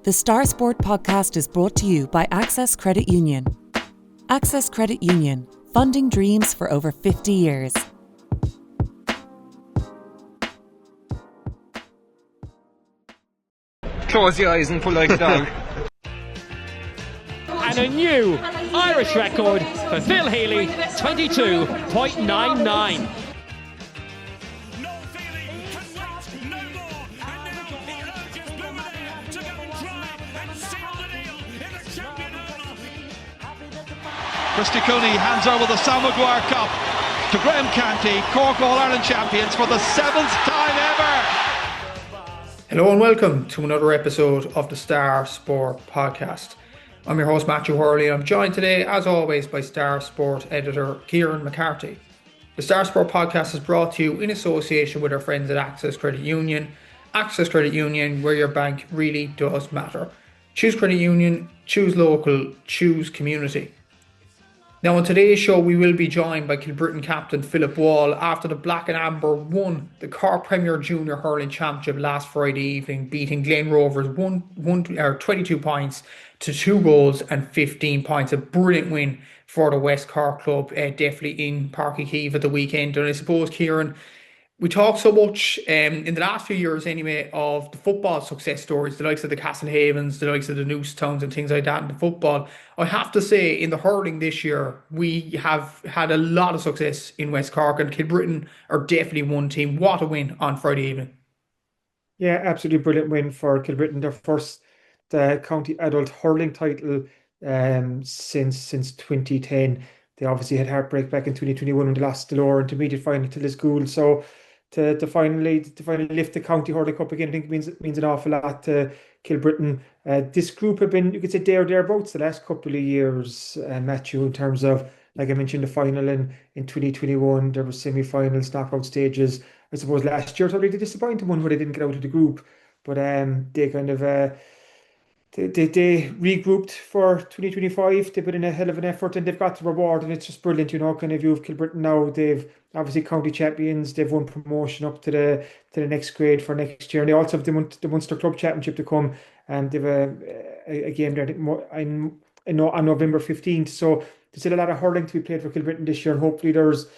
The Star Sport podcast is brought to you by Access Credit Union. Access Credit Union, funding dreams for over 50 years. Close your eyes and pull like a dog. And a new Irish record for Phil Healy, 22.99. Christy Cooney hands over the Sam Maguire Cup to Graham Canty, Cork All-Ireland champions for the 7th time ever. Hello and welcome to another episode of the Star Sport podcast. I'm your host Matthew Hurley. I'm joined today, as always, by Star Sport editor Kieran McCarthy. The Star Sport podcast is brought to you in association with our friends at Access Credit Union. Access Credit Union, where your bank really does matter. Choose Credit Union, choose local, choose community. Now on today's show we will be joined by Kilbrittain captain Sliabh Rua after the Black and Amber won the Cork Premier Junior Hurling Championship last Friday evening, beating Glen Rovers 22 points to 2 goals and 15 points. A brilliant win for the West Cork club, definitely in Páirc Uí Chaoimh at the weekend. And I suppose, Kieran, we talk so much in the last few years anyway of the football success stories, the likes of the Castlehavens, the likes of the Newcetowns and things like that in the football. I have to say, in the hurling this year, we have had a lot of success in West Cork, and Kilbrittain are definitely one team. What a win on Friday evening. Yeah, absolutely brilliant win for Kilbrittain. Their first county adult hurling title since 2010. They obviously had heartbreak back in 2021 when they lost the lower intermediate final to Lisgool. So to finally lift the county hurling cup again, I think means an awful lot to Kilbrittain. This group have been, you could say, thereabouts the last couple of years, Matthew, in terms of, like I mentioned, the final in 2021. There were semi-finals, knockout stages. I suppose last year was already the disappointing one where they didn't get out of the group, but they kind of they regrouped for 2025. They put in a hell of an effort and they've got the reward, and it's just brilliant, kind of view of Kilbrittain now. They've obviously county champions. They've won promotion up to the next grade for next year, and they also have the Munster Club Championship to come, and they've a game there on November 15th. So there's still a lot of hurling to be played for Kilbrittain this year, and hopefully there's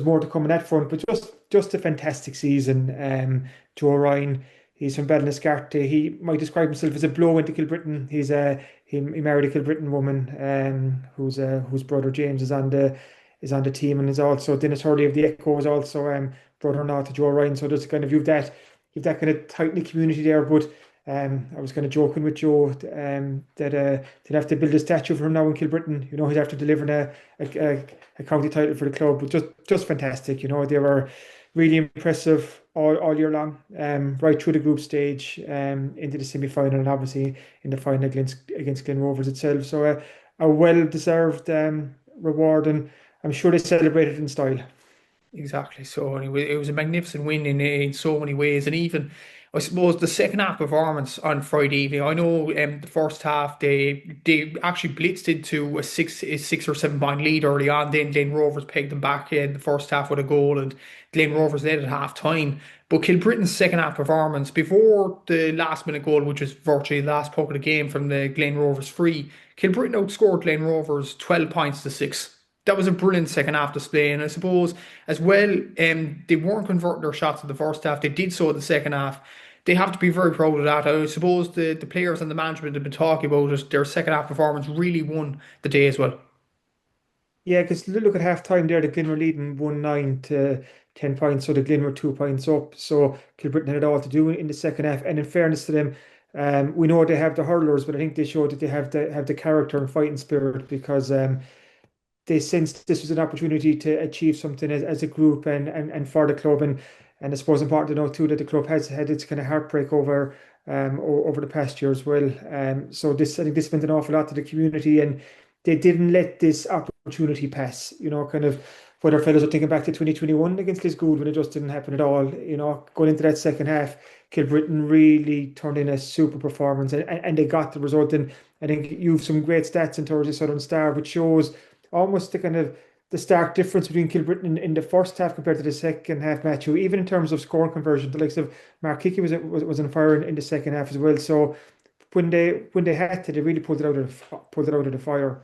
more to come on that front. But just a fantastic season. Joe Ryan, he's from Ballinascarthy. He might describe himself as a blow into Kilbrittain. He married a Kilbrittain woman whose brother James is on the team, and is also Dennis Hurley of the Echo is also brother-in-law to Joe Ryan. So there's kind of you've that kind of tight-knit community there. But I was kind of joking with Joe that they'd have to build a statue for him now in Kilbrittain. He's after delivering a county title for the club. But just fantastic. They were really impressive all year long, right through the group stage, into the semi-final, and obviously in the final against Glen Rovers itself. So a well-deserved reward, and I'm sure they celebrated in style. Exactly. So it was a magnificent win in so many ways, and even I suppose the second half performance on Friday evening. I know the first half they actually blitzed into a 6 or 7 point lead early on. Then Glen Rovers pegged them back in the first half with a goal, and Glen Rovers led at half time. But Kilbrittain's second half performance before the last minute goal, which was virtually the last puck of the game from the Glen Rovers free, Kilbrittain outscored Glen Rovers 12 points to 6. That was a brilliant second half display, and I suppose as well, they weren't converting their shots in the first half. They did so in the second half. They have to be very proud of that. I suppose the players and the management have been talking about it. Their second half performance really won the day as well. Yeah, because look at half time there, the Glen were leading 1-9 to 10 points, so the Glen were 2 points up. So Kilbrittain had it all to do in the second half. And in fairness to them, we know they have the hurlers, but I think they showed that they have the character and fighting spirit, because they sensed this was an opportunity to achieve something as a group and for the club. And I suppose important to know too that the club has had its kind of heartbreak over the past year as well. So I think this meant an awful lot to the community, and they didn't let this opportunity pass. Kind of whether fellas are thinking back to 2021 against Lisgool when it just didn't happen at all. Going into that second half, Kilbrittain really turned in a super performance, and they got the result. And I think you've some great stats in terms of Southern Star, which shows almost the kind of the stark difference between Kilbrittain in the first half compared to the second half, Matthew. Even in terms of scoring conversion, the likes of Mark Hickey was on fire in the second half as well. So when they had to, they really pulled it out of the fire.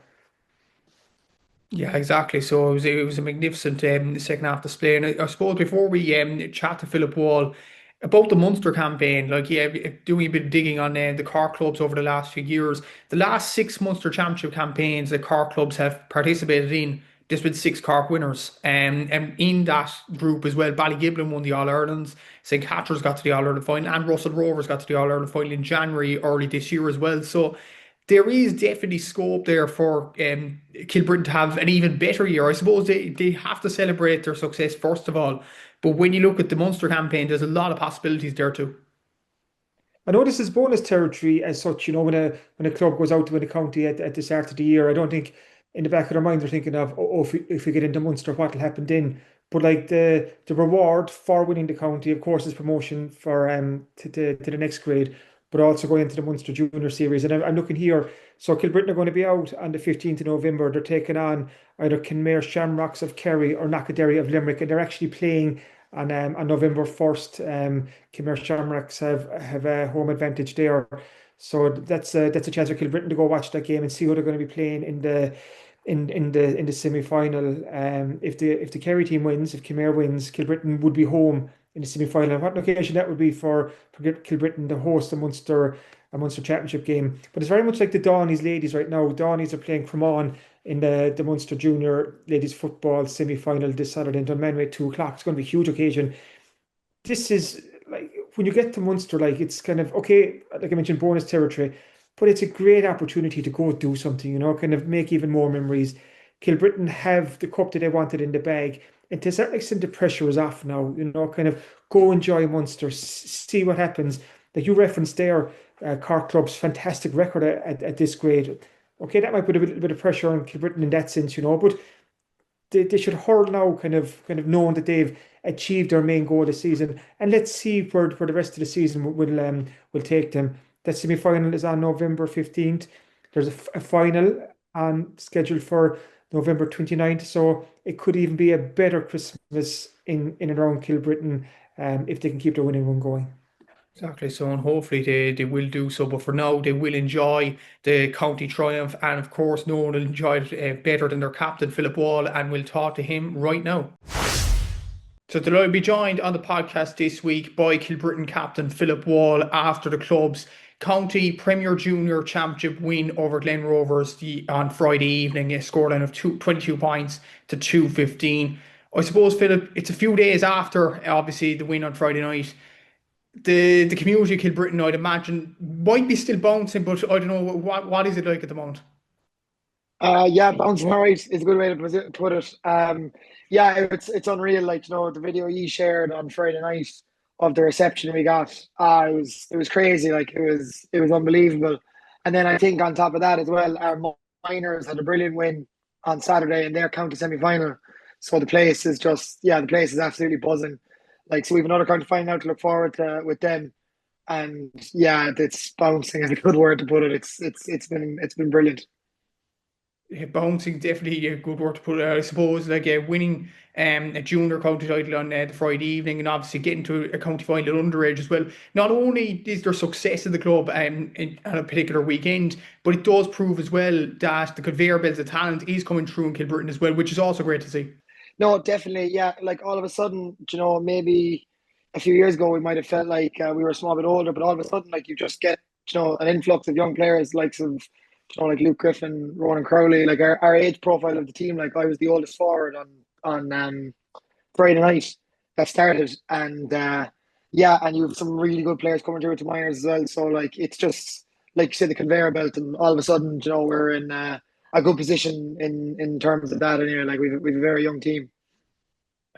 Yeah, exactly. So it was a magnificent second half display. And I suppose before we chat to Philip Wall about the Munster campaign, like doing a bit of digging on the Cork clubs over the last few years, the last six Munster Championship campaigns that Cork clubs have participated in, there's been six Cork winners. And in that group as well, Ballygiblin won the All Irelands, St. Catherine's got to the All Ireland final, and Russell Rovers got to the All Ireland final in January early this year as well. So there is definitely scope there for Kilbrittain to have an even better year. I suppose they have to celebrate their success first of all. But when you look at the Munster campaign, there's a lot of possibilities there too. I know this is bonus territory as such, when a club goes out to win a county at the start of the year. I don't think in the back of their mind they're thinking of, if we get into Munster, what will happen then? But like the reward for winning the county, of course, is promotion for to the next grade, but also going into the Munster Junior Series. And I'm looking here, so Kilbrittain are going to be out on the 15th of November. They're taking on either Kenmare Shamrocks of Kerry or Knockaderry of Limerick, and they're actually playing on November 1st. Kenmare Shamrocks have a home advantage there. So that's a chance for Kilbrittain to go watch that game and see who they're going to be playing in the semi-final. If the Kerry team wins, if Kenmare wins, Kilbrittain would be home in the semi-final. What an occasion that would be for Kilbrittain to host a Munster Championship game. But it's very much like the Dawnies ladies right now. Dawnies are playing Cremon in the Munster Junior ladies football semi-final this Saturday in Dunmanway at 2 o'clock. It's going to be a huge occasion. This is like when you get to Munster, like it's kind of okay, like I mentioned, bonus territory, but it's a great opportunity to go do something, kind of make even more memories. Kilbrittain have the cup that they wanted in the bag, and to a certain extent, the pressure is off now. Kind of go enjoy Munster, see what happens. Like you referenced there, Cork club's fantastic record at this grade. Okay, that might put a bit of pressure on Kilbrittain in that sense, but they should hurl now, kind of knowing that they've achieved their main goal this season, and let's see where the rest of the season will take them. That semi-final is on November 15th. There's a final scheduled for November 29th, so it could even be a better Christmas in and around Kilbrittain if they can keep their winning run going. Exactly. So, and hopefully they will do so. But for now, they will enjoy the county triumph, and of course, no one will enjoy it better than their captain Philip Wall, and we'll talk to him right now. So they'll be joined on the podcast this week by Kilbrittain captain Philip Wall after the club's county Premier Junior Championship win over Glen Rovers on Friday evening, a scoreline of 22 points to 215. I suppose, Philip, it's a few days after, obviously, the win on Friday night. The community of Kilbrittain, I'd imagine, might be still bouncing, but I don't know, what is it like at the moment? Yeah, bouncing alright is a good way to put it. Yeah, it's unreal. Like, the video you shared on Friday night of the reception we got, it was crazy. Like, it was unbelievable. And then I think on top of that as well, our minors had a brilliant win on Saturday in their county semi-final. So the place is absolutely buzzing. Like, so we have another county final now to look forward to with them. And yeah, it's bouncing is a good word to put it. It's been brilliant. Yeah, bouncing, definitely a good word to put it. I suppose, like winning a junior county title on the Friday evening, and obviously getting to a county final underage as well. Not only is there success in the club on a particular weekend, but it does prove as well that the conveyor belt of talent is coming through in Kilbrittain as well, which is also great to see. No, definitely. Yeah, like all of a sudden, maybe a few years ago we might have felt like we were a small bit older, but all of a sudden, like, you just get, an influx of young players, like like Luke Griffin, Ronan Crowley, like our age profile of the team. Like, I was the oldest forward on Friday night that started, and and you have some really good players coming through to minors as well. So like, it's just like you said, the conveyor belt, and all of a sudden, we're in a good position in terms of that. Anyway, like we've a very young team.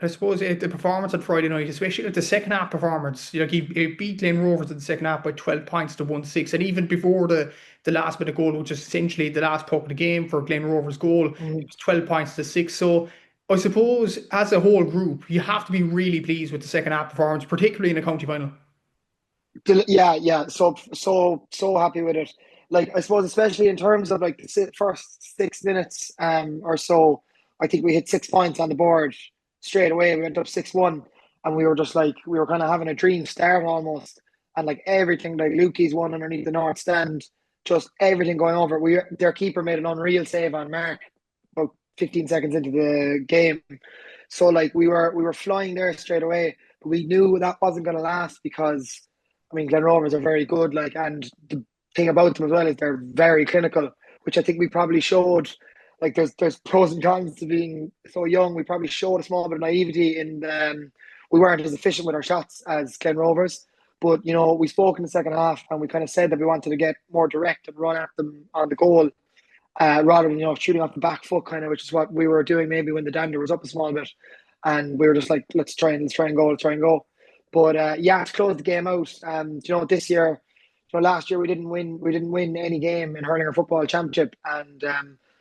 I suppose the performance on Friday night, especially the second half performance, he beat Glen Rovers in the second half by 12 points to 1-6, and even before the last bit of goal, which is essentially the last puck of the game for Glen Rovers' goal, it was 12 points to 6. So I suppose as a whole group, you have to be really pleased with the second half performance, particularly in a county final. Yeah. So happy with it. Like, I suppose, especially in terms of like the first 6 minutes or so, I think we hit 6 points on the board straight away. We went up 6-1, and we were just like, we were kind of having a dream start almost. and like everything, like Lukey's one underneath the north stand, just everything going over. Their keeper made an unreal save on Mark about 15 seconds into the game. So like we were flying there straight away, but we knew that wasn't going to last because, I mean, Glen Rovers are very good, like, and the thing about them as well is they're very clinical, which I think we probably showed. Like there's pros and cons to being so young. We probably showed a small bit of naivety in we weren't as efficient with our shots as Glen Rovers. But, you know, we spoke in the second half and we kind of said that we wanted to get more direct and run at them on the goal rather than, you know, shooting off the back foot kind of, which is what we were doing maybe when the dander was up a small bit. And we were just like, let's try and go. But yeah, to close the game out, you know, this year, you know, last year we didn't win any game in hurling or football championship, and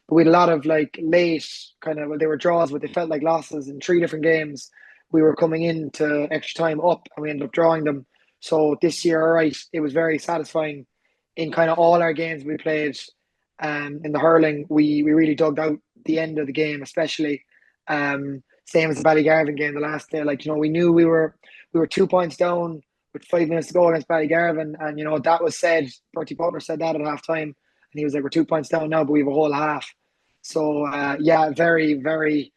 but we had a lot of like late kind of, well, they were draws, but they felt like losses in 3 different games. We were coming into extra time up, and we ended up drawing them. So this year, all right, it was very satisfying in kind of all our games we played. In the hurling, we really dug out the end of the game, especially. Same as the Ballygarvan game the last day. Like, you know, we knew we were 2 points down with 5 minutes to go against Ballygarvan, and you know that was said. Bertie Butler said that at half time, and he was like, "We're 2 points down now, but we have a whole half." So yeah, very, very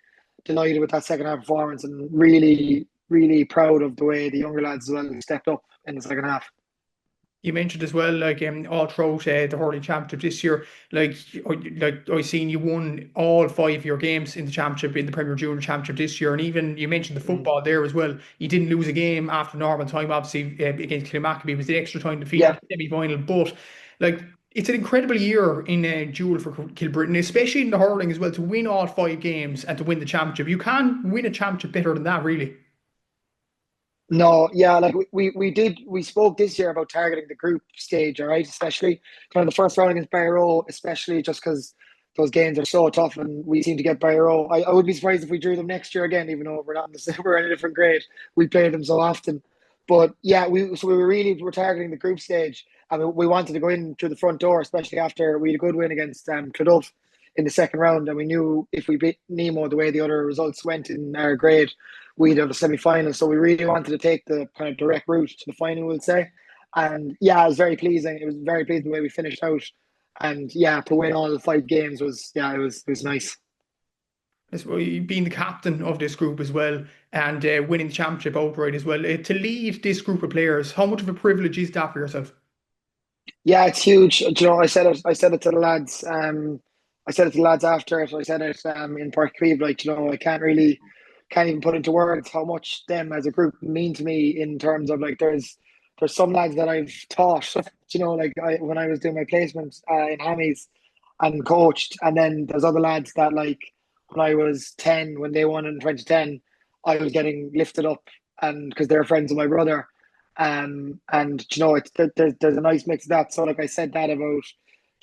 delighted with that second half performance, and really, really proud of the way the younger lads as well stepped up in the second half. You mentioned as well, like all throughout the hurling championship this year, like I seen you won all 5 of your games in the championship, in the Premier Junior Championship this year, and even you mentioned the football there as well. You didn't lose a game after normal time, obviously against Kilmacabey. It was the extra time defeat in the semi-final, but like it's an incredible year in duel for Kilbrittain, especially in the hurling as well, to win all 5 games and to win the championship. You can't win a championship better than that, really. No, yeah, like we spoke this year about targeting the group stage, all right, especially kind of the first round against Barrow, especially just because those games are so tough and we seem to get Barrow. I would be surprised if we drew them next year again, even though we're not in the we're in a different grade. We play them so often. But yeah, we were targeting the group stage, and we wanted to go in through the front door, especially after we had a good win against Clodove in the second round, and we knew if we beat Nemo the way the other results went in our grade, we'd have the semi-final. So we really wanted to take the kind of direct route to the final, we'll say. And yeah, it was very pleasing. It was very pleasing the way we finished out. And yeah, to win all the 5 games was nice. Being the captain of this group as well, and winning the championship outright as well. To lead this group of players, how much of a privilege is that for yourself? Yeah, it's huge. You know, I said it to the lads. I said it to the lads after it. I said it in Park Cleve, like, you know, I can't even put into words how much them as a group mean to me, in terms of like there's some lads that I've taught, you know, like when I was doing my placement in Hammies and coached, and then there's other lads that, like, when I was 10, when they won in 2010, I was getting lifted up, and because they're friends of my brother, and you know, there's a nice mix of that. So like I said that about,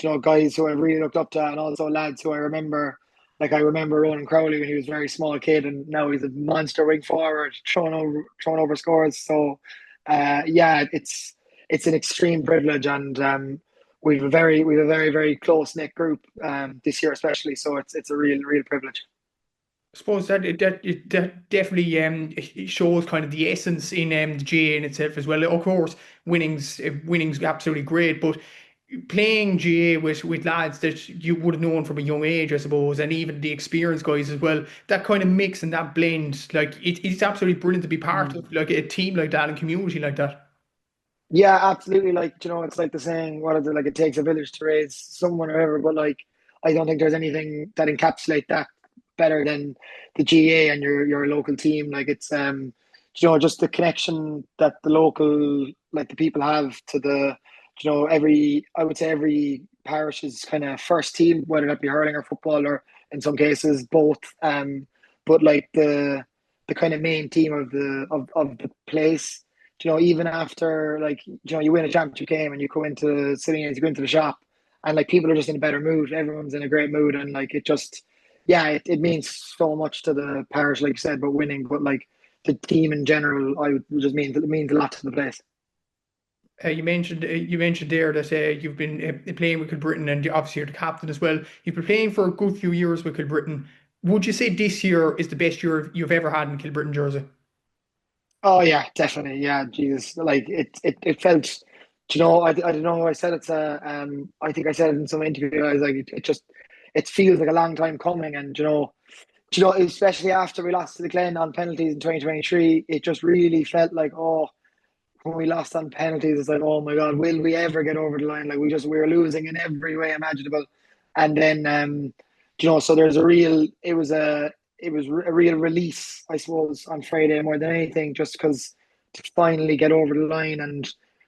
you know, guys who I really looked up to, and also lads who I remember. Like I remember Ronan Crowley when he was a very small kid, and now he's a monster wing forward, throwing over scores. So, yeah, it's an extreme privilege, and we've a very very close knit group this year especially. So it's a real privilege. I suppose that definitely it shows kind of the essence in the GA in itself as well. Of course, winning's absolutely great, but playing GA with lads that you would have known from a young age, I suppose, and even the experienced guys as well, that kind of mix and that blend, like it's absolutely brilliant to be part of like a team like that and community like that. Yeah, absolutely. Like, you know, it's like the saying, what is it, like, it takes a village to raise someone or whatever, but like I don't think there's anything that encapsulates that better than the GA and your local team. Like, it's you know, just the connection that the local, like, the people have to the, you know, I would say every parish's kind of first team, whether that be hurling or football, or in some cases both. But like the kind of main team of the place, you know, even after, like, you know, you win a championship game and you go into you go into the shop, and like people are just in a better mood. Everyone's in a great mood, and like it just, yeah, it means so much to the parish, like you said, about winning. But like the team in general, I would just mean it means a lot to the place. You mentioned there that you've been playing with Kilbrittain, and obviously you're the captain as well. You've been playing for a good few years with Kilbrittain. Would you say this year is the best year you've ever had in Kilbrittain jersey? Oh yeah, definitely. Yeah, Jesus. Like it felt. I don't know. I said it's a. I think I said it in some interview. I was like, it feels like a long time coming, and especially after we lost to the Glen on penalties in 2023, it just really felt like, oh, when we lost on penalties, it's like, oh my God, will we ever get over the line? Like we were losing in every way imaginable, and then so there's it was a real release, I suppose, on Friday more than anything, just because to finally get over the line and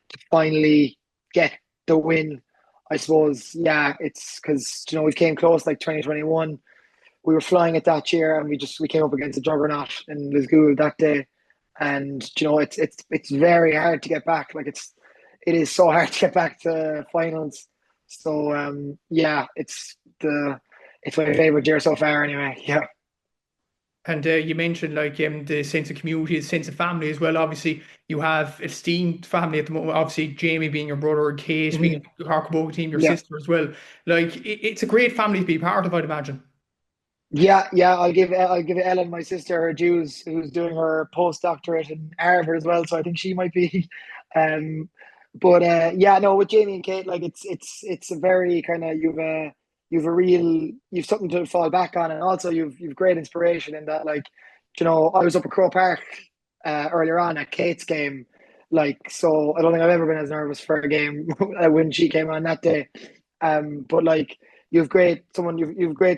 to finally get the win. I suppose, yeah, it's because we came close like 2021. We were flying it that year, and we came up against a juggernaut in Lisgool that day, and it's very hard to get back. Like it is so hard to get back to finals. So yeah, it's my favorite year so far anyway. Yeah. And you mentioned like the sense of community, the sense of family as well. Obviously, you have esteemed family at the moment. Obviously, Jamie being your brother, Kate being Mhm. a Carbery team, your Yeah. sister as well. Like it's a great family to be part of, I'd imagine. Yeah. I'll give Ellen, my sister, her dues, who's doing her postdoctorate in Harvard as well. So I think she might be. Um, but yeah, no, with Jamie and Kate, like it's a very kind of you've something to fall back on, and also you've great inspiration in that. Like, I was up at Crow Park earlier on at Kate's game. Like, so I don't think I've ever been as nervous for a game when she came on that day. But like you've great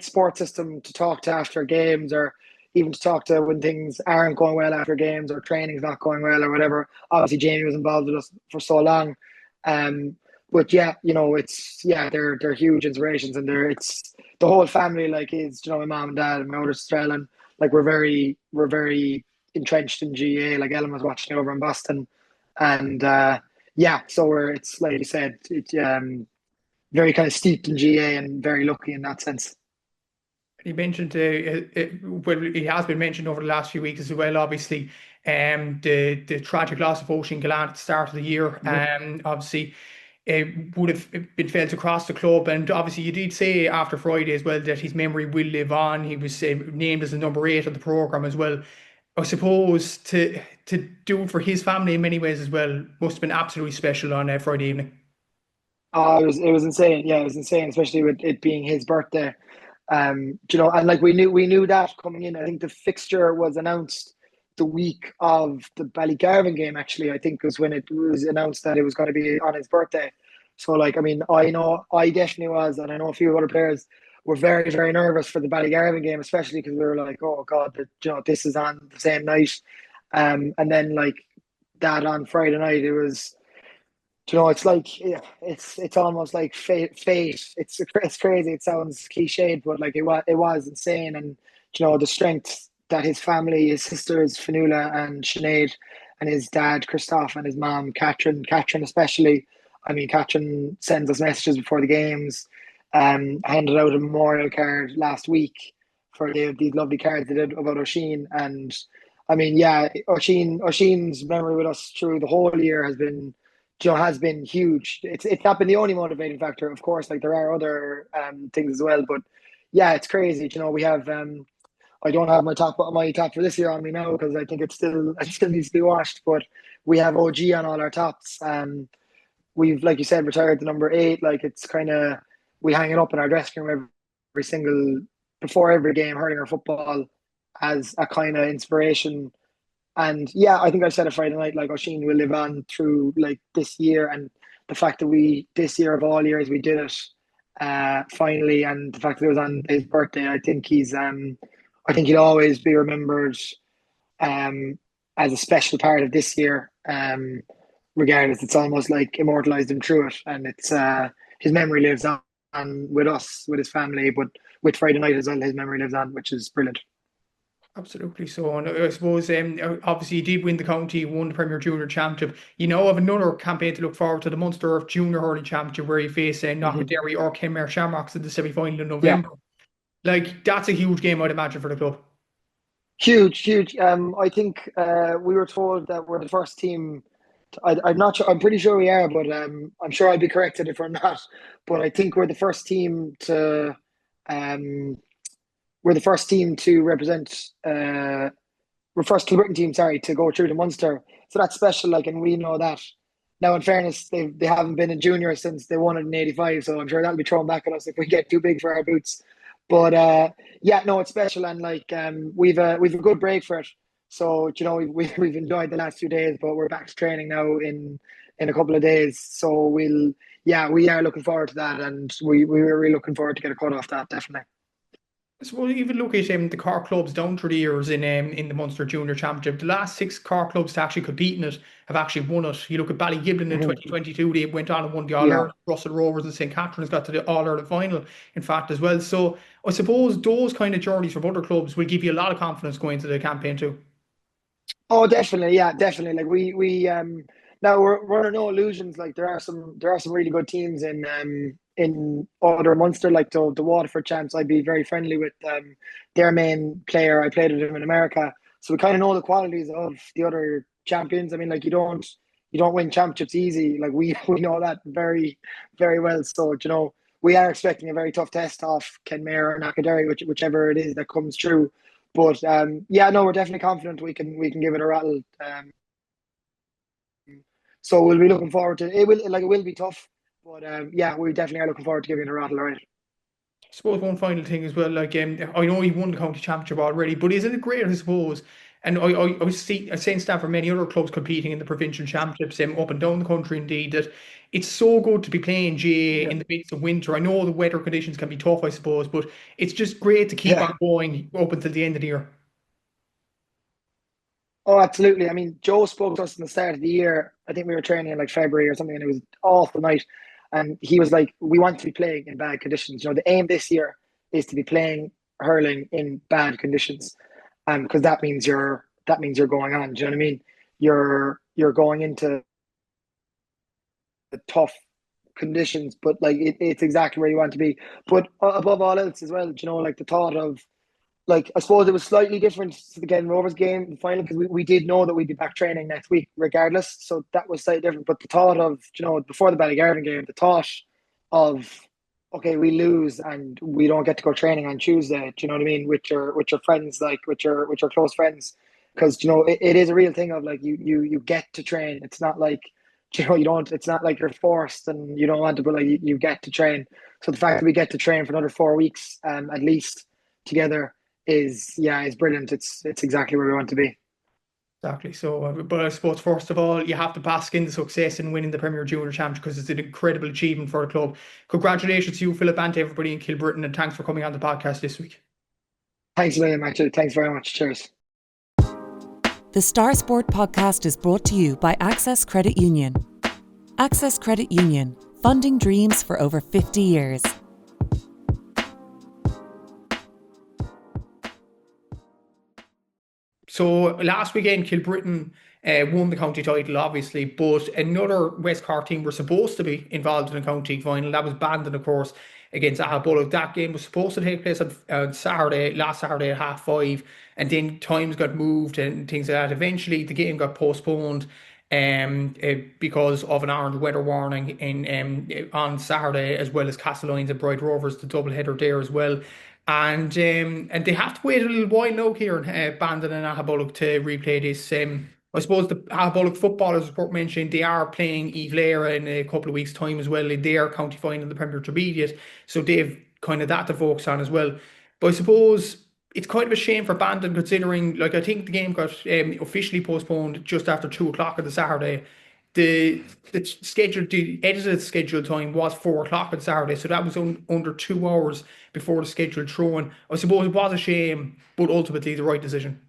support system to talk to after games, or even to talk to when things aren't going well after games or training's not going well or whatever. Obviously Jamie was involved with us for so long. Um but yeah, they're huge inspirations, and it's the whole family, like, is, my mom and dad and my older sister Ellen, like we're very entrenched in GA. Like Ellen was watching over in Boston, and yeah, so it's like you said, very kind of steeped in GA and very lucky in that sense. You mentioned, well, it has been mentioned over the last few weeks as well, obviously, the tragic loss of Oisín Gallant at the start of the year. Mhm. Obviously, it would have been felt across the club. And obviously, you did say after Friday as well that his memory will live on. He was named as the number 8 of the programme as well. I suppose to do it for his family in many ways as well must have been absolutely special on Friday evening. Oh, it was insane. Yeah, it was insane, especially with it being his birthday. And like we knew that coming in. I think the fixture was announced the week of the Ballygarvan game. Actually, I think was when it was announced that it was going to be on his birthday. So, like, I mean, I know I definitely was, and I know a few other players were very, very nervous for the Ballygarvan game, especially because we were like, oh God, this is on the same night. And then like that on Friday night, it was. It's like, yeah, it's almost like fate. It's crazy. It sounds cliched, but like it was insane. And the strength that his family, his sisters Fanula and Sinead, and his dad Christoph, and his mom Catherine especially. I mean, Catherine sends us messages before the games. Handed out a memorial card last week for these lovely cards they did about Oisín. And I mean, yeah, Oisín's memory with us through the whole year has been huge. It's not been the only motivating factor, of course. Like, there are other things as well, but yeah, it's crazy. We have I don't have my top for this year on me now, because I think it still needs to be washed. But we have OG on all our tops. We've, like you said, retired the number 8. Like, it's kind of, we hang it up in our dressing room every single before every game, hurling or football, as a kind of inspiration. And yeah, I think I said it Friday night, like, Oisín will live on through like this year, and the fact that this year of all years, we did it finally, and the fact that it was on his birthday, I think he'll always be remembered um, as a special part of this year. Regardless, it's almost like immortalized him through it, and it's his memory lives on with us, with his family, but with Friday night as well, his memory lives on, which is brilliant. Absolutely. So, and I suppose, obviously, you did win the county, won the Premier Junior Championship. You now have another campaign to look forward to, the Munster Junior Hurling Championship, where you face Mhm. Knockaderry or Kenmare Shamrocks in the semi-final in Yeah. November. Like, that's a huge game, I'd imagine, for the club. Huge, huge. I think we were told that we're the first team. I'm not sure. I'm pretty sure we are, but I'm sure I'll be corrected if we're not. But I think we're the first team to. Um, we're the first team to first Kilbrittain team, sorry, to go through to Munster. So that's special, like, and we know that. Now, in fairness, they haven't been in junior since they won it in '85, so I'm sure that'll be thrown back at us if we get too big for our boots. But yeah, no, it's special, and like we've a good break for it. So we've enjoyed the last few days, but we're back to training now in a couple of days. So we are looking forward to that, and we were really looking forward to get a cut off that, definitely. I suppose even look at the Cork clubs down through the years in the Munster Junior Championship. The last 6 Cork clubs to actually compete in it have actually won it. You look at Ballygiblin in 2022; they went on and won the All Ireland. Russell Rovers and St. Catherine's got to the All Ireland final, in fact, as well. So I suppose those kind of journeys from other clubs will give you a lot of confidence going into the campaign too. Oh, definitely, yeah, definitely. Like we now we're under no illusions. Like there are some really good teams in other Munster, like the Waterford champs. I'd be very friendly with their main player. I played with him in America, so we kind of know the qualities of the other champions. I mean, like you don't win championships easy. Like we know that very, very well. So we are expecting a very tough test off Kenmare or Knockaderry, whichever it is that comes through. But yeah, no, we're definitely confident we can give it a rattle. So we'll be looking forward to it. It will be tough, but yeah, we definitely are looking forward to giving it a rattle, right? I suppose one final thing as well, like I know he won the county championship already, but isn't it great, I suppose? And I was saying stuff for many other clubs competing in the provincial championships up and down the country, indeed, that it's so good to be playing GAA in the midst of winter. I know the weather conditions can be tough, I suppose, but it's just great to keep on going up until the end of the year. Oh, absolutely. I mean, Joe spoke to us in the start of the year. I think we were training in like February or something, and it was an awful night. And he was like, "We want to be playing in bad conditions. The aim this year is to be playing hurling in bad conditions, because that means you're going on. Do you know what I mean? You're going into the tough conditions, but like it's exactly where you want to be. But above all else as well, like the thought of, like, I suppose it was slightly different to the Glen Rovers game in the final, because we did know that we'd be back training next week regardless. So that was slightly different. But the thought of, before the Ballygarden game, the thought of, okay, we lose and we don't get to go training on Tuesday, do you know what I mean? With your friends, like with your close friends. Because, it is a real thing of like you get to train. It's not like, you don't, it's not like you're forced and you don't want to, but like you get to train. So the fact that we get to train for another 4 weeks at least together is brilliant. It's exactly where we want to be. Exactly. So, but I suppose first of all, you have to bask in the success in winning the Premier Junior Championship, because it's an incredible achievement for the club. Congratulations to you, Philip, and to everybody in Kilbrittain, and thanks for coming on the podcast this week. Thanks a million, actually. Thanks very much. Cheers. The Star Sport podcast is brought to you by Access Credit Union. Access Credit Union, funding dreams for over 50 years. So last weekend, Kilbrittain won the county title, obviously, but another West Cork team were supposed to be involved in the county final. That was Bandon, of course, against Bullock. That game was supposed to take place on last Saturday at 5:30, and then times got moved and things like that. Eventually, the game got postponed because of an orange weather warning on Saturday, as well as Castlelyons and Bright Rovers, the double header there as well. And they have to wait a little while now here in Bandon and Bullock to replay this. I suppose the Bullock footballers, report mentioned, they are playing Eve Lera in a couple of weeks' time as well in their county final in the Premier Intermediate. So they've kind of that to focus on as well. But I suppose it's kind of a shame for Bandon, considering, like, I think the game got officially postponed just after 2:00 on the Saturday. The edited scheduled time was 4:00 on Saturday, so that was under 2 hours before the scheduled throw-in. I suppose it was a shame, but ultimately the right decision.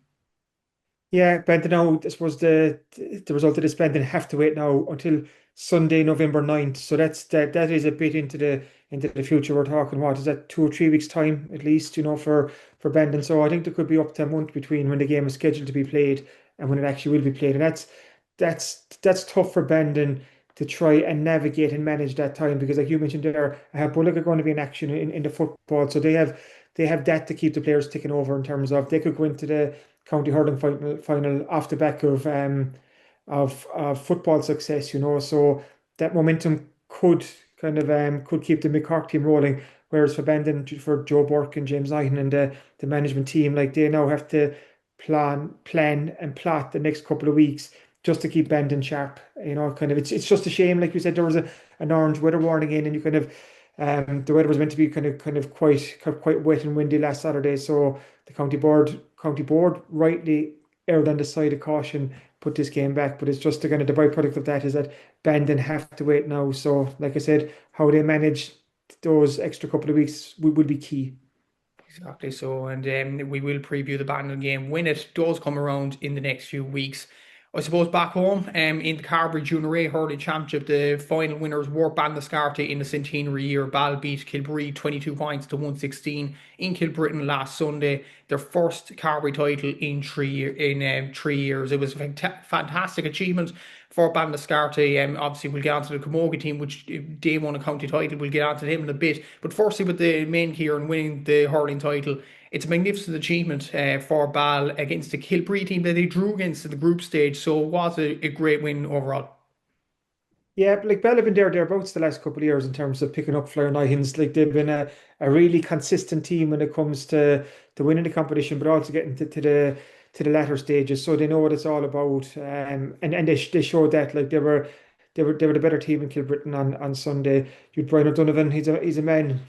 Yeah, Brendan, now I suppose the result of this, Brendan, have to wait now until Sunday, November 9th. So that is a bit into the future. We're talking, what is that, 2 or 3 weeks time at least, for Brendan. So I think there could be up to a month between when the game is scheduled to be played and when it actually will be played. And that's tough for Brendan to try and navigate and manage that time, because, like you mentioned there, Bullock are going to be in action in the football, so they have that to keep the players ticking over, in terms of they could go into the county hurling final off the back of football success, so that momentum could kind of could keep the Mid-Cork team rolling. Whereas for Bandon, for Joe Burke and James Knighton and the management team, like, they now have to plan and plot the next couple of weeks just to keep Bandon sharp. Kind of it's just a shame, like we said, there was an orange weather warning in, and you kind of the weather was meant to be kind of quite wet and windy last Saturday, so the county board rightly erred on the side of caution, put this game back. But it's just the byproduct of that is that Bandon have to wait now. So like I said, how they manage those extra couple of weeks would be key. Exactly so, and we will preview the Bandon game when it does come around in the next few weeks. I suppose back home in the Carbery Junior Hurling Championship, the final winners were Ballinascarthy in the centenary year. Ball beat Kilbree 22 points to 116 in Kilbrittain last Sunday, their first Carbery title in 3 years. It was a fantastic achievement for Ballinascarthy. Obviously, we'll get onto the camogie team, which they won a county title. We'll get onto them in a bit. But firstly, with the main key and winning the hurling title, it's a magnificent achievement for Ball against the Kilbree team that they drew against in the group stage. So it was a great win overall. Yeah, like Bell have been thereabouts the last couple of years in terms of picking up flying irons. Like they've been a really consistent team when it comes to winning the competition, but also getting to the latter stages. So they know what it's all about, and they showed that. Like they were the better team in Kilbrittain on Sunday. You'd Brian O'Donovan. He's a man.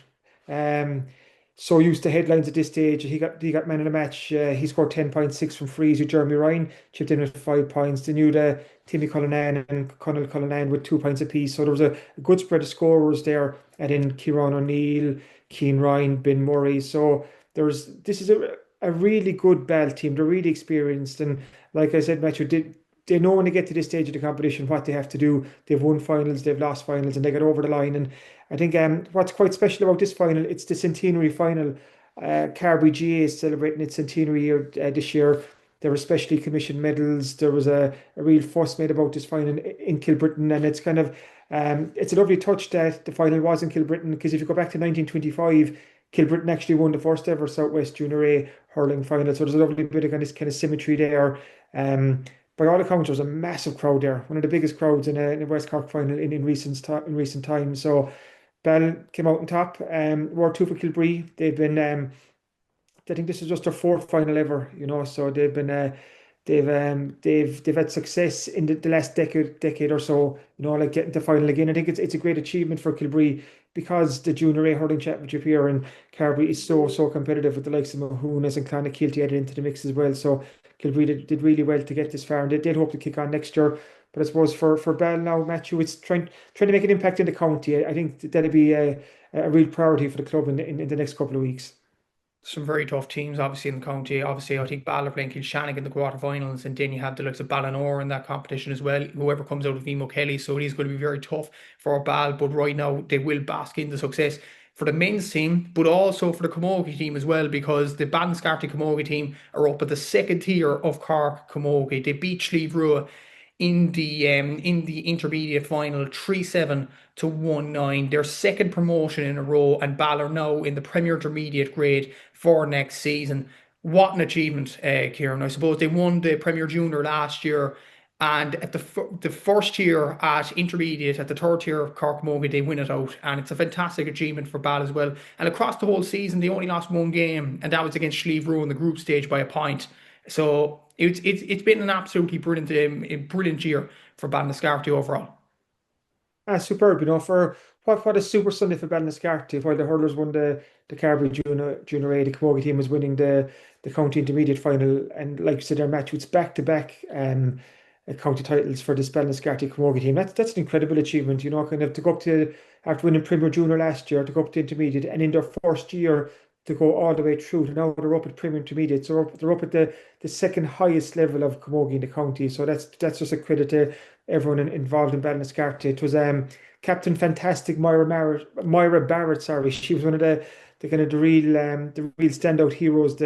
So used to headlines at this stage. He got man of the match. He scored 10.6 from frees with Jeremy Ryan, chipped in with 5 points. They knew the Timmy Cullinan and Conal Cullinan with 2 points apiece. So there was a good spread of scorers there. And then Kieran O'Neill, Keane Ryan, Ben Murray. So this is a really good Ball team. They're really experienced. And like I said, Matthew, they know when they get to this stage of the competition what they have to do. They've won finals, they've lost finals, and they get over the line. And I think what's quite special about this final, it's the centenary final. Carbery JAHC is celebrating its centenary year this year. There were specially commissioned medals. There was a real fuss made about this final in Kilbrittain, and it's kind of it's a lovely touch that the final was in Kilbrittain, because if you go back to 1925, Kilbrittain actually won the first ever Southwest Junior A hurling final. So there's a lovely bit of kind of symmetry there. By all accounts, there was a massive crowd there, one of the biggest crowds in a West Cork final in recent times. So Bell came out on top. War 2 for Kilbree. They've been, I think this is just their 4th final ever. So they've been, they've had success in the last decade or so. Like getting to final again. I think it's a great achievement for Kilbree, because the Junior A Hurling Championship here in Carbery is so competitive, with the likes of Mahonas and Clonakilty added into the mix as well. So Kilbree did really well to get this far, and they did hope to kick on next year. But I suppose for Bell now, Matthew, it's trying to make an impact in the county. I think that'll be a real priority for the club in the next couple of weeks. Some very tough teams, obviously, in the county. Obviously, I think Ball are playing Kilshannig in the quarterfinals, and then you have the likes of Ballinor in that competition as well, whoever comes out of Emo Kelly. So it is going to be very tough for Ball, but right now they will bask in the success for the men's team, but also for the camogie team as well, because the Ballinascarthy camogie team are up at the 2nd tier of Cork camogie. They beat Sliabh Rua in the intermediate final 3-7 to 1-9, their 2nd promotion in a row, and Ball are now in the Premier Intermediate grade for next season. What an achievement, Kieran. I suppose they won the Premier Junior last year, and at the first year at intermediate, at the 3rd tier of Cork Camogie, they win it out, and it's a fantastic achievement for Ball as well. And across the whole season, they only lost 1 game, and that was against Sliabh Rua in the group stage by a point. So it's been an absolutely brilliant year for Ballinascarthy overall. Superb, for what a super Sunday for Ballinascarthy. While the hurlers won the Carbery Junior A, the camogie team was winning the county intermediate final, and like you said, their match, it's back-to-back county titles for this Ballinascarthy camogie team. That's an incredible achievement, kind of to go up to, after winning Premier Junior last year, to go up to intermediate, and in their first year to go all the way through to now they're up at Premier Intermediate. So they're up at the 2nd highest level of camogie in the county. So that's just a credit to everyone involved in Ballinascarthy. It was Captain Fantastic Myra Barrett. Sorry, she was one of the kind of the real standout heroes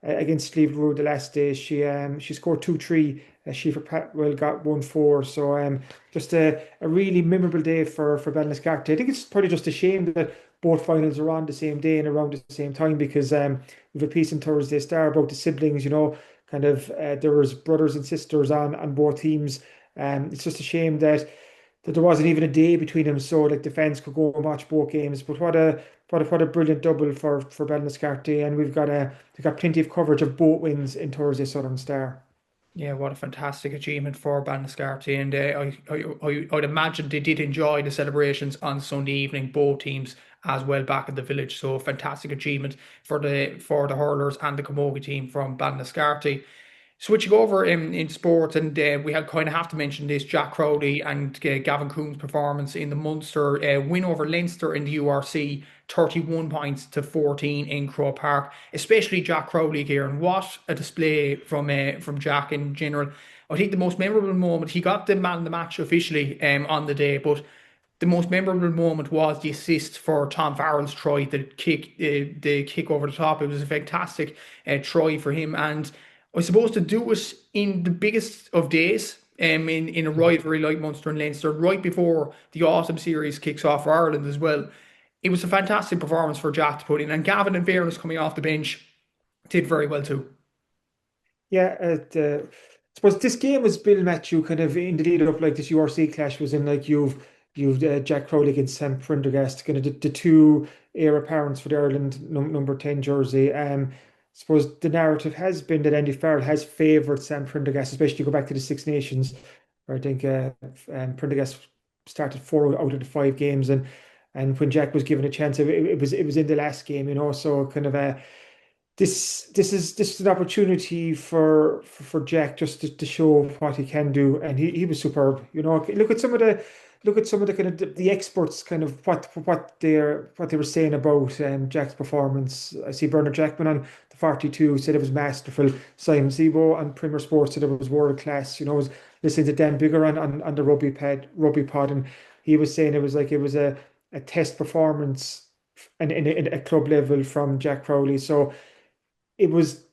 against Sliabh Rua the last day. She scored 2-3. Sheaffer Patwell got 1-4. So just a really memorable day for Ballinascarthy. I think it's probably just a shame that both finals are on the same day and around the same time, because we have a piece in Thursday Star about the siblings, kind of there was brothers and sisters on both teams. It's just a shame that that there wasn't even a day between them, so like the fans could go and watch both games. But what a brilliant double for Ballinascarthy, and we've got plenty of coverage of both wins in Thursday Southern Star. Yeah, what a fantastic achievement for Ballinascarthy, and I'd imagine they did enjoy the celebrations on Sunday evening, both teams as well back at the village. So fantastic achievement for the hurlers and the camogie team from Ballinascarthy. Switching over in sports, and we had kind of have to mention this: Jack Crowley and Gavin Coombs' performance in the Munster win over Leinster in the URC, 31 points to 14 in Croke Park. Especially Jack Crowley here, and what a display from Jack in general. I think the most memorable moment, he got the man of the match officially on the day, but the most memorable moment was the assist for Tom Farrell's try, the kick over the top. It was a fantastic try for him, and I suppose to do it in the biggest of days, in a rivalry like Munster and Leinster, right before the autumn series kicks off for Ireland as well. It was a fantastic performance for Jack to put in, and Gavin, in fairness, coming off the bench, did very well too. Yeah, I suppose this game was Bill Matthew kind of in the lead up, like this URC clash was in, like you've Jack Crowley against Sam Prendergast, kind of the two heir apparents for the Ireland number 10 jersey. Suppose the narrative has been that Andy Farrell has favoured Sam Prendergast, especially go back to the Six Nations, where I think Prendergast started 4 out of the 5 games, and when Jack was given a chance, it was in the last game, So kind of this is an opportunity for Jack just to show what he can do, and he was superb. Look at some of the kind of the experts, kind of what they were saying about Jack's performance. I see Bernard Jackman on the 42 said it was masterful. Simon Zebo on Premier Sports said it was world class. I was listening to Dan Bigger on the rugby pod, and he was saying it was a test performance and in a club level from Jack Crowley. So it was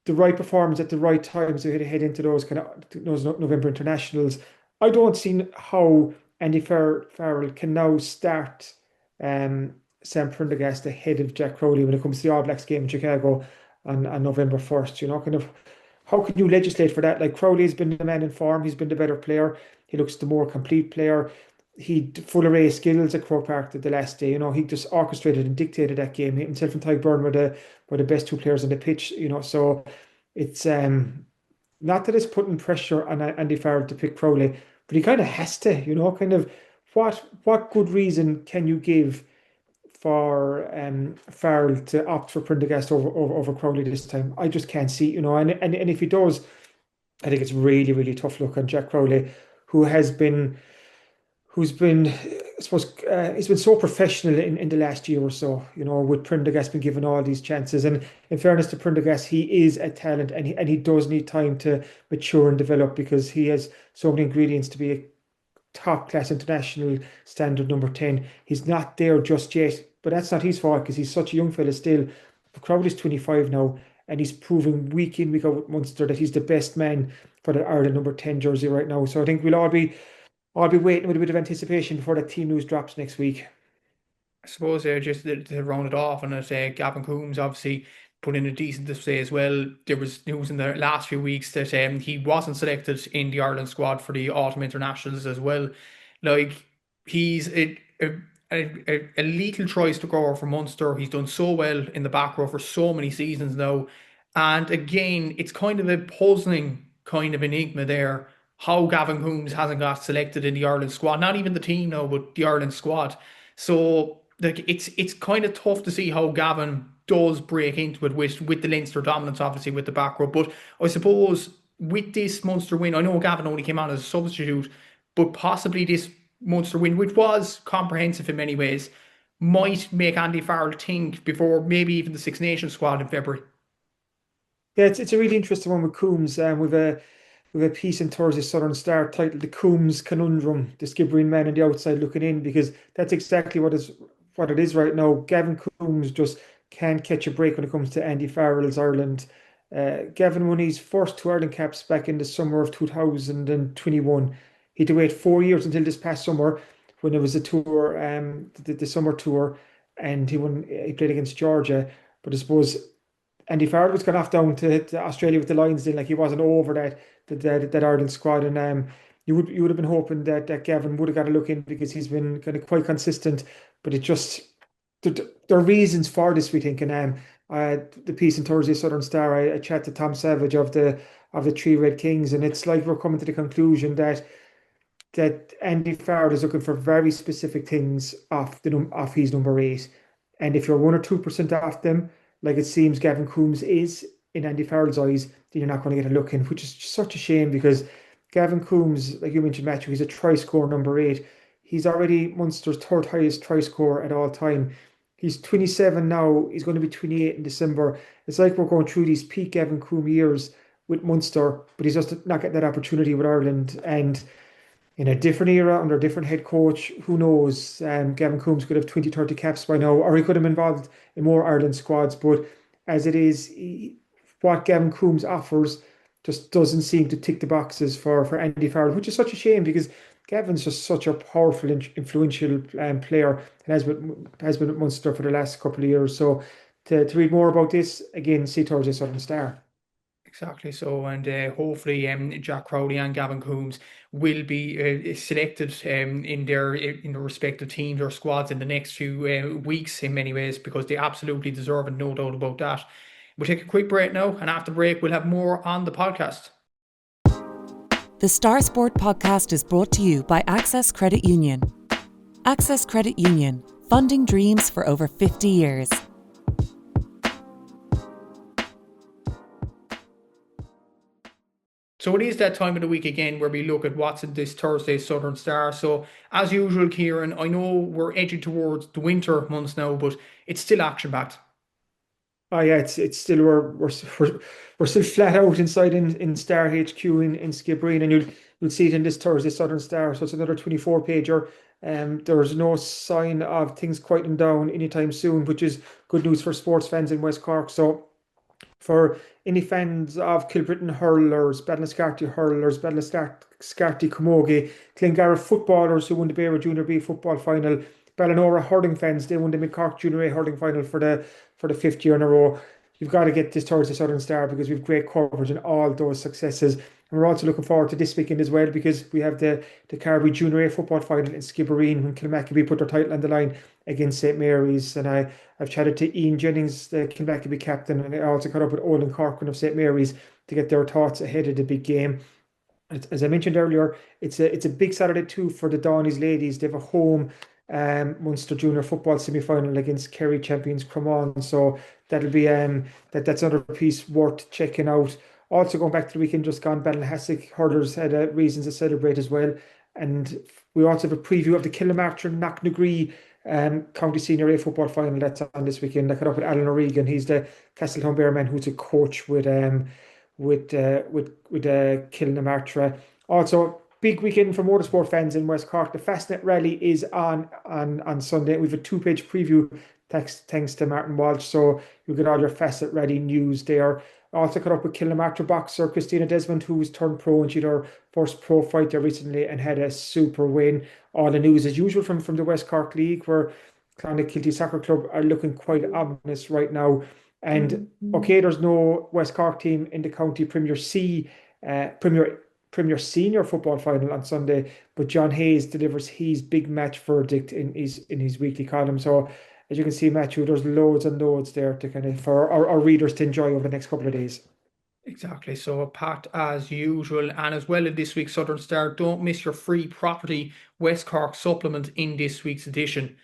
the right performance at the right time, so he had to head into those November internationals. I don't see how Andy Farrell can now start Sam Prendergast ahead of Jack Crowley when it comes to the All Blacks game in Chicago on November 1st. Kind of how can you legislate for that? Like, Crowley's been the man in form, he's been the better player, he looks the more complete player. He full array of skills at Croke Park the last day. He just orchestrated and dictated that game. Himself and Tyke Byrne were the best 2 players on the pitch. So it's not that it's putting pressure on Andy Farrell to pick Crowley, but he kind of has to. Kind of what good reason can you give for Farrell to opt for Prendergast over Crowley this time? I just can't see. And if he does, I think it's really, really tough look on Jack Crowley, who's been, I suppose, he's been so professional in the last year or so, with Prendergast been given all these chances. And in fairness to Prendergast, he is a talent, and he does need time to mature and develop, because he has so many ingredients to be a top-class international standard number 10. He's not there just yet, but that's not his fault, because he's such a young fella still. But Crowley's 25 now, and he's proving week in, week out with Munster that he's the best man for the Ireland number 10 jersey right now. So I think we'll all be waiting with a bit of anticipation before that team news drops next week. I suppose just to round it off, and Gavin Coombs obviously put in a decent display as well. There was news in the last few weeks that he wasn't selected in the Ireland squad for the autumn internationals as well. Like, he's a lethal choice to go for Munster. He's done so well in the back row for so many seasons now, and again, it's kind of a puzzling kind of enigma there, how Gavin Coombs hasn't got selected in the Ireland squad. Not even the team now, but the Ireland squad. So like, it's kind of tough to see how Gavin does break into it with the Leinster dominance, obviously, with the back row. But I suppose with this Munster win, I know Gavin only came on as a substitute, but possibly this Munster win, which was comprehensive in many ways, might make Andy Farrell think before maybe even the Six Nations squad in February. Yeah, it's a really interesting one with Coombs. We've a piece in Thursday Southern Star titled "The Coombs Conundrum: The Skibbereen Man on the Outside Looking In," because that's exactly what it is right now. Gavin Coombs just can't catch a break when it comes to Andy Farrell's Ireland. Gavin won his first 2 Ireland caps back in the summer of 2021. He had to wait 4 years until this past summer, when there was a tour, the summer tour, and he played against Georgia. But I suppose Andy Farrell was gone off down to Australia with the Lions then, like he wasn't over that Ireland squad, and you would have been hoping that Gavin would have got a look in, because he's been kind of quite consistent. But it just there are reasons for this, we think. And the piece in Thursday Southern Star, I chat to Tom Savage of the Three Red Kings, and it's like we're coming to the conclusion that Andy Farrell is looking for very specific things off his number 8. And if you're 1 or 2% off them, like it seems Gavin Coombs is in Andy Farrell's eyes, then you're not going to get a look in, which is such a shame, because Gavin Coombs, like you mentioned, Matthew, he's a try scorer number 8. He's already Munster's third highest try scorer at all time. He's 27 now. He's going to be 28 in December. It's like we're going through these peak Gavin Coombs years with Munster, but he's just not getting that opportunity with Ireland. And in a different era, under a different head coach, who knows? Gavin Coombs could have 20, 30 caps by now, or he could have been involved in more Ireland squads. But as it is, what Gavin Coombs offers just doesn't seem to tick the boxes for Andy Farrell, which is such a shame, because Gavin's just such a powerful, influential player, and has been at Munster for the last couple of years. So to read more about this, again, see Thursday Southern Star. Exactly so, and hopefully Jack Crowley and Gavin Coombs will be selected in their respective teams or squads in the next few weeks in many ways, because they absolutely deserve it, no doubt about that. We'll take a quick break now, and after the break we'll have more on the podcast. The Star Sport podcast is brought to you by Access Credit Union. Access Credit Union, funding dreams for over 50 years. So it is that time of the week again where we look at what's in this Thursday Southern Star. So as usual, Kieran, I know we're edging towards the winter months now, but it's still action packed. Oh yeah, it's still we're still flat out inside in Star HQ in Skibbereen, and you'll see it in this Thursday Southern Star. So it's another 24-pager. There's no sign of things quieting down anytime soon, which is good news for sports fans in West Cork. So for any fans of Kilbrittain hurlers, Ballinascarthy hurlers, Ballinascarthy camogie, Glengarry footballers who won the Premier Junior B football final, Ballinora hurling fans, they won the Mid-Cork Junior A hurling final for the 5th year in a row. You've got to get this Thursday Southern Star, because we've great coverage in all those successes. And we're also looking forward to this weekend as well, because we have the Carbery Junior A football final in Skibbereen when Kilmacabea put their title on the line against St Mary's. And I've chatted to Ian Jennings, the Kilmacabea captain, and I also caught up with Olin Corcoran of St Mary's to get their thoughts ahead of the big game. As I mentioned earlier, it's a big Saturday too for the Dawnies ladies. They have a home Munster Junior football semi-final against Kerry champions Cremon. So that'll be that's another piece worth checking out. Also, going back to the weekend just gone, Ballinascarthy hurlers had reasons to celebrate as well. And we also have a preview of the Kilmare Knockaderry County Senior A football final that's on this weekend. I caught up with Alan O'Regan. He's the Castletown Bearman, who's a coach with Kilmare. Also, big weekend for motorsport fans in West Cork. The Fastnet Rally is on Sunday. We've a 2-page preview thanks to Martin Walsh. So you'll get all your Fastnet Rally news there. I also caught up with Kilmare boxer Christina Desmond, who's turned pro, and she had her first pro fight there recently and had a super win. All the news as usual from the West Cork League, where Clonakilty Soccer Club are looking quite ominous right now. And okay, there's no West Cork team in the county Premier Senior football final on Sunday, but John Hayes delivers his big match verdict in his weekly column. So as you can see, Matthew, there's loads and loads there to kind of for our readers to enjoy over the next couple of days. Exactly, so packed as usual. And as well in this week's Southern Star, don't miss your free property West Cork supplement in this week's edition.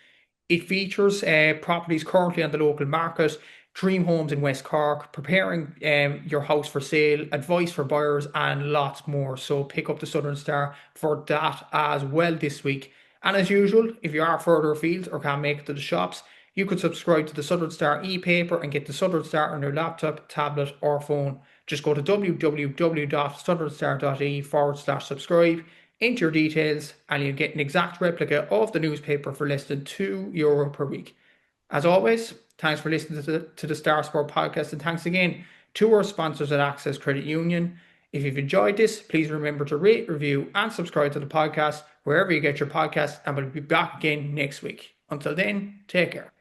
It features properties currently on the local market, dream homes in West Cork, preparing your house for sale, advice for buyers, and lots more. So pick up the Southern Star for that as well this week. And as usual, if you are further afield or can't make it to the shops, you could subscribe to the Southern Star e-paper and get the Southern Star on your laptop, tablet or phone. Just go to www.southernstar.ie/subscribe, enter your details, and you'll get an exact replica of the newspaper for less than €2 per week. As always, thanks for listening to the Star Sport podcast, and thanks again to our sponsors at Access Credit Union. If you've enjoyed this, please remember to rate, review and subscribe to the podcast wherever you get your podcasts, and we'll be back again next week. Until then, take care.